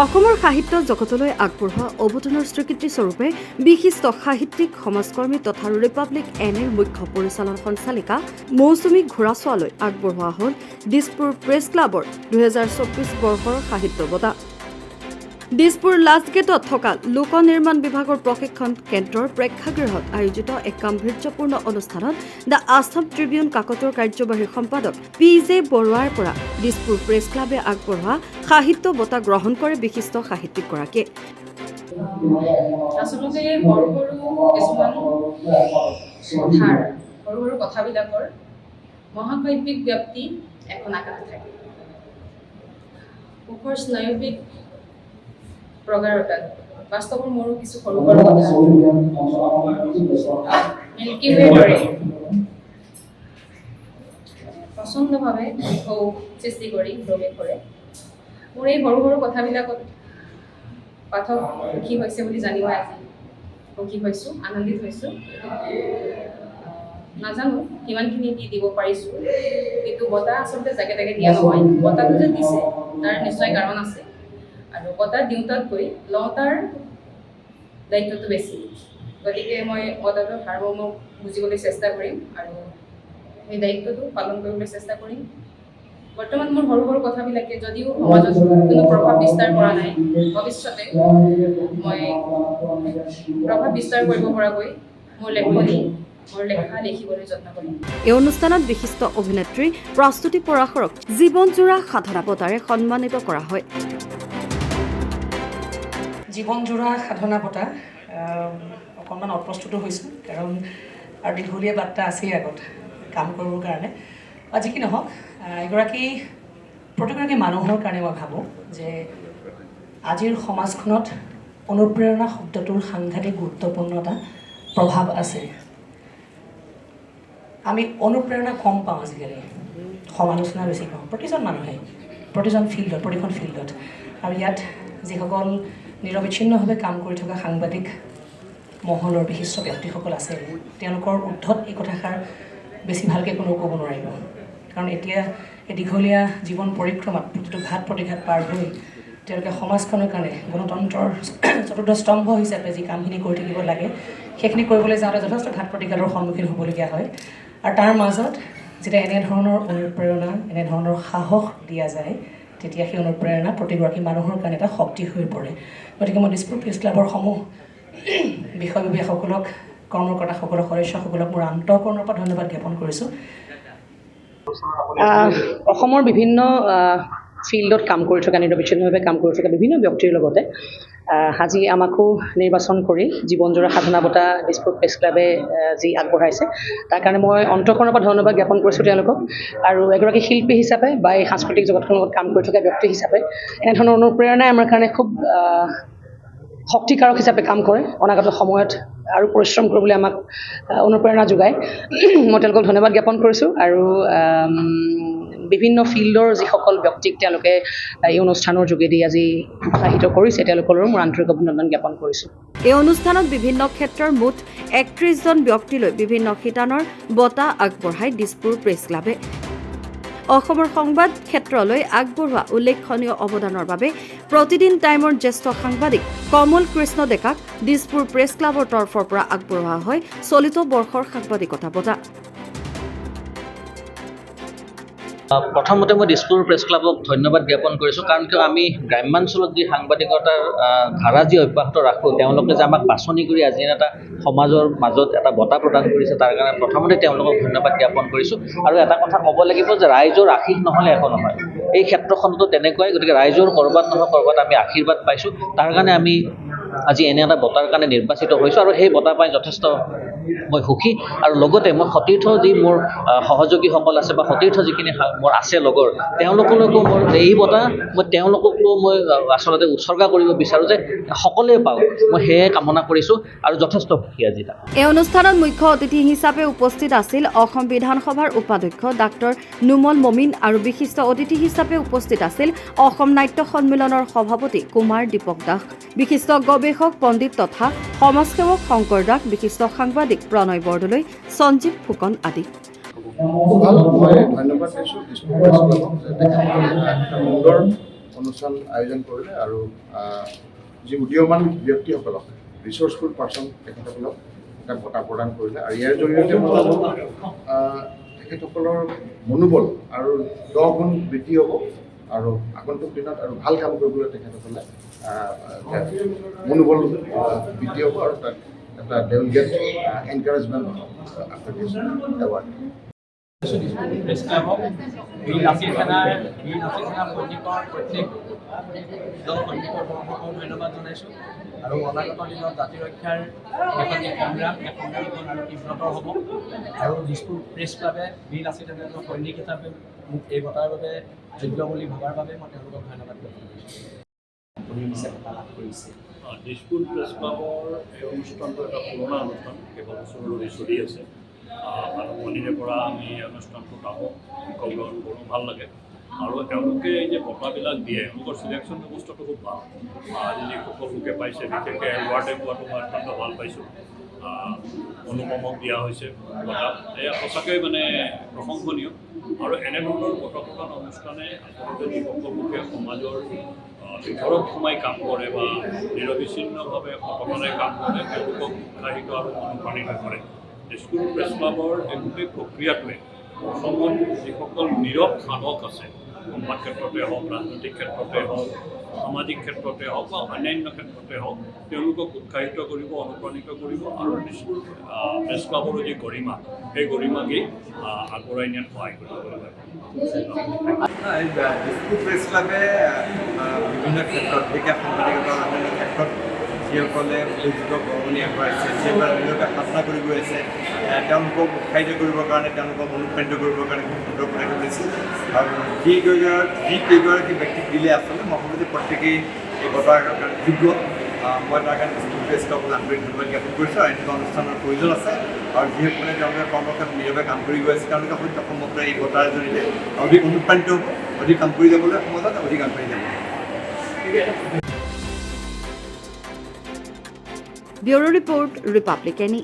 অসমৰ সাহিত্য জগতলৈ আগবঢ়োৱা অৱদানৰ স্বীকৃতি স্বৰূপে বিশিষ্ট সাহিত্যিক সমাজকৰ্মী তথা ৰিপাব্লিক এনৰ মুখ্য পৰিচালন সঞ্চালিকা মৌচুমী ঘোঁৰাছোৱালৈ আগবঢ়োৱা হ'ল দিছপুৰ প্ৰেছ ক্লাবৰ 2024 বৰ্ষৰ সাহিত্য বঁটা। দিছপুৰ লাষ্ট গেটত থকা লোক নিৰ্মাণ বিভাগৰ প্ৰশিক্ষণ কেন্দ্ৰৰ প্ৰেক্ষাগৃহত আয়োজিত এক গাম্ভীৰ্যপূৰ্ণ অনুষ্ঠানত দ্য আছাম ট্ৰিবিউন কাকতৰ কাৰ্যবাহী সম্পাদক PJ বৰুৱাৰ পৰা দিছপুৰ প্ৰেছ ক্লাবে আগবঢ়োৱা সাহিত্য বঁটা গ্ৰহণ কৰে বিশিষ্ট সাহিত্যিকগৰাকীয়ে। আচলতে সৰু কিছুমান সৰু কথাবিলাকৰ মহাকাব্যিক ব্যক্তি এখন আকাশ থাকে। মুখৰ স্নায়ুবিক প্ৰগাঢ়তাত বাস্তৱৰ মোৰো কিছু সৰু কথা মিল্কি ৱেৰ দৰে প্ৰচণ্ডভাৱে ঢৌ সৃষ্টি কৰি প্ৰৱেশ কৰে। মোৰ এই সৰু কথাবিলাকত পাঠক সুখী হৈছে বুলি জানিও আজি সুখী হৈছোঁ, আনন্দিত হৈছোঁ। নাজানো কিমানখিনি দিব পাৰিছোঁ, কিন্তু বঁটা আচলতে জাকে তাকে দিয়া নহয়। বঁটাটো যে দিছে তাৰ নিশ্চয় কাৰণ আছে, আৰু বঁটা দিওঁতাতকৈ লওঁতাৰ দায়িত্বটো বেছি। গতিকে মই বঁটাটোৰ সাৰমৰ্ম বুজিবলৈ চেষ্টা কৰিম আৰু সেই দায়িত্বটো পালন কৰিবলৈ চেষ্টা কৰিম। বৰ্তমান মোৰ সৰু কথাবিলাকে যদিও সমাজত কোনো প্ৰভাৱ বিস্তাৰ কৰা নাই, ভৱিষ্যতে মই প্ৰভাৱ বিস্তাৰ কৰিব পৰাকৈ মোৰ লেখা লিখিবলৈ যত্ন কৰিম। এই অনুষ্ঠানত বিশিষ্ট অভিনেত্ৰী প্ৰস্তুতি পৰাশৰক জীৱনজোৰা সাধনা বঁটাৰে সন্মানিত কৰা হয়। জীৱনজোৰা সাধনা বঁটা অকণমান অপ্ৰস্তুত হৈছোঁ, কাৰণ আৰু দীঘলীয়া বাৰ্তা আছেই আগত কাম কৰিবৰ কাৰণে। যি কি নহওক, প্ৰতিগৰাকী মানুহৰ কাৰণে মই ভাবোঁ যে আজিৰ সমাজখনত অনুপ্ৰেৰণা শব্দটোৰ সাংঘাতিক গুৰুত্বপূৰ্ণ এটা প্ৰভাৱ আছে। আমি অনুপ্ৰেৰণা কম পাওঁ আজিকালি, সমালোচনা বেছি পাওঁ প্ৰতিজন মানুহে, প্ৰতিখন ফিল্ডত। আৰু ইয়াত যিসকল নিৰবিচ্ছিন্নভাৱে কাম কৰি থকা সাংবাদিক মহলৰ বিশিষ্ট ব্যক্তিসকল আছে, তেওঁলোকৰ ঊৰ্ধত এই কথাষাৰ বেছি ভালকৈ কোনেও ক'ব নোৱাৰিব। কাৰণ এতিয়া এই দীঘলীয়া জীৱন পৰিক্ৰমাত প্ৰতিটো ঘাত প্ৰতিঘাত পাৰ হৈ তেওঁলোকে সমাজখনৰ কাৰণে গণতন্ত্ৰৰ চতুৰ্থ স্তম্ভ হিচাপে যি কামখিনি কৰি থাকিব লাগে, সেইখিনি কৰিবলৈ যাওঁতে যথেষ্ট ঘাত প্ৰতিঘাতৰ সন্মুখীন হ'বলগীয়া হয়। আৰু তাৰ মাজত যেতিয়া এনেধৰণৰ অনুপ্ৰেৰণা, এনেধৰণৰ সাহস দিয়া যায়, তেতিয়া সেই অনুপ্ৰেৰণা প্ৰতিগৰাকী মানুহৰ কাৰণে এটা শক্তি হৈ পৰে। গতিকে মই দিছপুৰ প্ৰেছ ক্লাবৰ সমূহ বিষয়ববীয়াসকলক, কৰ্মকৰ্তাসকলক, সদস্যসকলক মোৰ আন্তঃকৰণৰ পৰা ধন্যবাদ জ্ঞাপন কৰিছোঁ। অসমৰ বিভিন্ন ফিল্ডত কাম কৰি থকা, নিৰবিচ্ছিন্নভাৱে কাম কৰি থকা বিভিন্ন ব্যক্তিৰ লগতে আজি আমাকো নিৰ্বাচন কৰি জীৱনজোৰা সাধনা বঁটা দিছপুৰ প্ৰেছ ক্লাবে যি আগবঢ়াইছে, তাৰ কাৰণে মই অন্তঃকৰণৰ পৰা ধন্যবাদ জ্ঞাপন কৰিছোঁ তেওঁলোকক। আৰু এগৰাকী শিল্পী হিচাপে বা এই সাংস্কৃতিক জগতখনৰ লগত কাম কৰি থকা ব্যক্তি হিচাপে এনেধৰণৰ অনুপ্ৰেৰণাই আমাৰ কাৰণে খুব শক্তিকাৰক হিচাপে কাম কৰে। অনাগত সময়ত আৰু পৰিশ্ৰম কৰিবলৈ আমাক অনুপ্ৰেৰণা যোগায়। মই তেওঁলোকক ধন্যবাদ জ্ঞাপন কৰিছোঁ। আৰু বিভিন্ন ফিল্ডৰ যিসকল ব্যক্তিক তেওঁলোকে এই অনুষ্ঠানৰ যোগেদি আজি উৎসাহিত কৰিছে, তেওঁলোকলৈও মোৰ আন্তৰিক অভিনন্দন জ্ঞাপন কৰিছোঁ। এই অনুষ্ঠানত বিভিন্ন ক্ষেত্ৰৰ মুঠ 31জন ব্যক্তিলৈ বিভিন্ন শিতানৰ বঁটা আগবঢ়ায় দিছপুৰ প্ৰেছ ক্লাবে। অসমৰ সংবাদ ক্ষেত্ৰলৈ আগবঢ়োৱা উল্লেখনীয় অৱদানৰ বাবে প্ৰতিদিন টাইমৰ জ্যেষ্ঠ সাংবাদিক কমল কৃষ্ণ ডেকাক দিছপুৰ প্ৰেছ ক্লাবৰ তৰফৰ পৰা আগবঢ়োৱা হয় চলিত বৰ্ষৰ সাংবাদিকতা বঁটা। প্ৰথমতে মই দিছপুৰ প্ৰেছ ক্লাবক ধন্যবাদ জ্ঞাপন কৰিছোঁ, কাৰণ কিয় আমি গ্ৰাম্যাঞ্চলত যি সাংবাদিকতাৰ ধাৰা যি অব্যাহত ৰাখোঁ, তেওঁলোকে যে আমাক বাছনি কৰি আজি এটা সমাজৰ মাজত এটা বঁটা প্ৰদান কৰিছে, তাৰ কাৰণে প্ৰথমতে তেওঁলোকক ধন্যবাদ জ্ঞাপন কৰিছোঁ। আৰু এটা কথা ক'ব লাগিব যে ৰাইজৰ আশীষ নহ'লে একো নহয়, এই ক্ষেত্ৰখনতো তেনেকুৱাই। গতিকে ৰাইজৰ ক'ৰবাত নহয় ক'ৰবাত আমি আশীৰ্বাদ পাইছোঁ, তাৰ কাৰণে আমি আজি এনে এটা বঁটাৰ কাৰণে নিৰ্বাচিত হৈছোঁ। আৰু সেই বঁটা পাই যথেষ্ট মই সুখী। আৰু লগতে মই সতীৰ্থ যি মোৰ সহযোগীসকল আছে বা সতীৰ্থ যিখিনি মোৰ আছে লগৰ, তেওঁলোকলৈকো মোৰ এই বঁটা মই তেওঁলোককো মই আচলতে উৎসৰ্গা কৰিব বিচাৰোঁ যে সকলোৱে পাওক, মই সেয়ে কামনা কৰিছোঁ আৰু যথেষ্ট সুখী আজি। এই অনুষ্ঠানত মুখ্য অতিথি হিচাপে উপস্থিত আছিল অসম বিধানসভাৰ উপাধ্যক্ষ ডাক্তৰ নুমল মমিন, আৰু বিশিষ্ট অতিথি হিচাপে উপস্থিত আছিল অসম নাট্য সন্মিলনৰ সভাপতি কুমাৰ দীপক দাস, বিশিষ্ট গৱেষক পণ্ডিত তথা সমাজসেৱক শংকৰ দাস, বিশিষ্ট সাংবাদিক প্ৰণয় বৰদলৈ, সঞ্জীৱ ফুকন আদি। খুব ভাল, মই ধন্যবাদ দিছোঁ দিছপুৰ প্ৰেছ ক্লাবক যে তেখেতসকলে এটা সুন্দৰ অনুষ্ঠান আয়োজন কৰিলে আৰু যি উদীয়মান ব্যক্তিসকলক ৰিচৰ্চফুল পাৰ্চন তেখেতসকলক এটা বঁটা প্ৰদান কৰিলে আৰু ইয়াৰ জৰিয়তে মই ভাবোঁ তেখেতসকলৰ মনোবল আৰু 10 গুণ বৃদ্ধি হ'ব আৰু আগন্তুক দিনত আৰু ভাল কাম কৰিবলৈ তেখেতসকলে মনোবল বৃদ্ধি হ'ব আৰু তাত এটা they will get encouragement after this award. Press ক্লাবক বীৰ লাচিত সেনাৰ সৈনিকৰ প্ৰত্যেকজন সৈনিকৰ বংশকো ধন্যবাদ জনাইছোঁ আৰু অনাগত দিনত জাতি ৰক্ষাৰ এখন সংগ্ৰাম আৰু তীব্ৰতৰ হ'ব আৰু দিছপুৰ প্ৰেছ ক্লাবে বীৰ লাচিত সেনাৰ সৈনিক হিচাপে মোক এই বঁটাৰ বাবে যোগ্য বুলি ভবাৰ বাবে মই তেওঁলোকক ধন্যবাদ জ্ঞাপন কৰিছোঁ। দিছপুৰ প্ৰেছ ক্লাবৰ এই অনুষ্ঠানটো এটা পুৰণা অনুষ্ঠান কেইবছৰ ধৰি চলি আছে আৰু মণিৰে পৰা আমি এই অনুষ্ঠানটোত আহোঁ অংশগ্ৰহণ কৰোঁ ভাল লাগে আৰু তেওঁলোকে এই যে বঁটাবিলাক দিয়ে তেওঁলোকৰ চিলেকশ্যন ব্যৱস্থাটো খুব ভাল আজি যিসকল লোকে পাইছে বিশেষকৈ এৱাৰ্ডে পোৱাটো মই অত্যন্ত ভাল পাইছোঁ অনুপমক দিয়া হৈছে বঁটা এয়া সঁচাকৈ মানে প্ৰশংসনীয় আৰু এনেধৰণৰ বঁটা প্ৰদান অনুষ্ঠানে আচলতে যিসকল লোকে সমাজৰ ভিতৰত সোমাই কাম কৰে বা নিৰবিচ্ছিন্নভাৱে সমানে কাম কৰে তেওঁলোকক উৎসাহিত আৰু অনুপ্ৰাণিত কৰে। দিছপুৰ প্ৰেছ ক্লাবৰ এই গোটেই প্ৰক্ৰিয়াটোৱে অসমত যিসকল নীৰৱ সাধক আছে সংবাদ ক্ষেত্ৰতে হওক ৰাজনৈতিক ক্ষেত্ৰতে হওক সামাজিক ক্ষেত্ৰতে হওক বা অন্যান্য ক্ষেত্ৰতে হওক তেওঁলোকক উৎসাহিত কৰিব অনুপ্ৰাণিত কৰিব আৰু দিছপুৰ প্ৰেছ ক্লাবৰো যি গৰিমা সেই গৰিমাকেই আগবঢ়াই নিয়াত সহায় কৰিব দিছপুৰ প্ৰেছ ক্লাবে বিভিন্ন ক্ষেত্ৰত বিশেষ সাংবাদিকতাৰ অন্যান্য ক্ষেত্ৰত যিসকলে উপযুক্ত বৰঙণি আগবঢ়াইছে যিসকলে নিজকে সাধনা কৰি গৈ আছে তেওঁলোকক উৎসাহিত কৰিবৰ কাৰণে তেওঁলোকক অনুপ্ৰাণিত কৰিবৰ কাৰণে খুব সুন্দৰ পদক্ষেপ লৈছিল আৰু যি কেইগৰাকী ব্যক্তিক দিলে আচলতে মই ভাবোঁ যে প্ৰত্যেকেই এই বঁটাৰ কাৰণে যোগ্য মই তাৰ কাৰণে দিছপুৰ প্ৰেছ ক্লাবক আন্তৰিক ধন্যবাদ জ্ঞাপন কৰিছোঁ আৰু এনেকুৱা অনুষ্ঠানৰ প্ৰয়োজন আছে আৰু যিসকলে তেওঁলোকে কৰ্মক্ষেত্ৰত নীৰৱে কাম কৰি গৈ আছে তেওঁলোকে হয়তো সমগ্ৰ এই বঁটাৰ জৰিয়তে অধিক অনুপ্ৰাণিত হ'ব অধিক কাম কৰি যাবলৈ সমাজত অধিক আগবাঢ়ি যাব। Bureau report Republic any.